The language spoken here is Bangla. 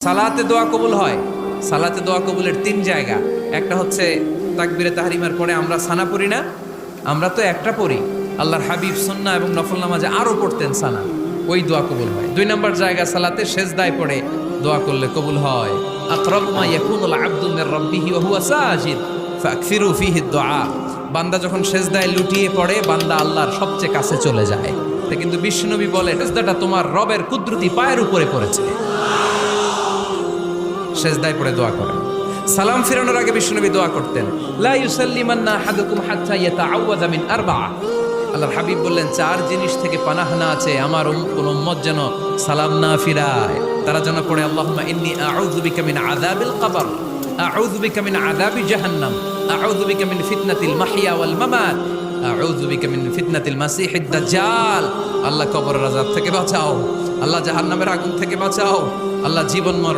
সালাতে দোয়া কবুল হয়। সালাতে দোয়া কবুলের তিন জায়গা। একটা হচ্ছে তাকবীরে তাহরিমার পরে আমরা সানা পড়ি না, আমরা তো একটা পড়ি। আল্লাহর হাবিব সুন্নাহ এবং নফল নামাজে আরো পড়তেন সানা, ওই দোয়া কবুল হয়। দুই নম্বর জায়গা সালাতে সেজদায় পড়ে দোয়া করলে কবুল হয়। আকরাবু মা ইয়াকুনুল আবদু মির রাব্বিহি ওয়া হুয়া সাজিদ ফাকসিরু ফীহি দুআ। বান্দা যখন সেজদায় লুটিয়ে পড়ে, বান্দা আল্লাহর সবচেয়ে কাছে চলে যায়। তা কিন্তু বিশ্বনবী বলে, সেজদাটা তোমার রবের কুদরতি পায়ের উপরে পড়েছে। সেজদায় পড়ে দোয়া করেন। সালাম ফিরানোর আগে বিশ্বনবী দোয়া করতেন, লা ইউসাল্লিমান্না আহাদুকুম হাত্তা ইয়াতাআওয়াযা মিন আরবা'a। আল্লাহর হাবিব বললেন, চার জিনিস থেকে পানাহ না আছে আমার কোন উম্মত যেন সালাম না ফিরায়। তারা যেন পড়ে, আল্লাহুম্মা ইন্নী আউযু বিকা মিন আযাবিল কবর, আউযু বিকা মিন আযাবি জাহান্নাম, আউযু বিকা মিন ফিতনাতিল মাহইয়া ওয়াল মামাত, আউযু বিকা মিন ফিতনাতিল মাসিহিদ দাজ্জাল। আল্লাহ কবরের আযাব থেকে বাঁচাও, আল্লাহ জাহান্নামের আগুন থেকে বাঁচাও, আল্লাহ জীবন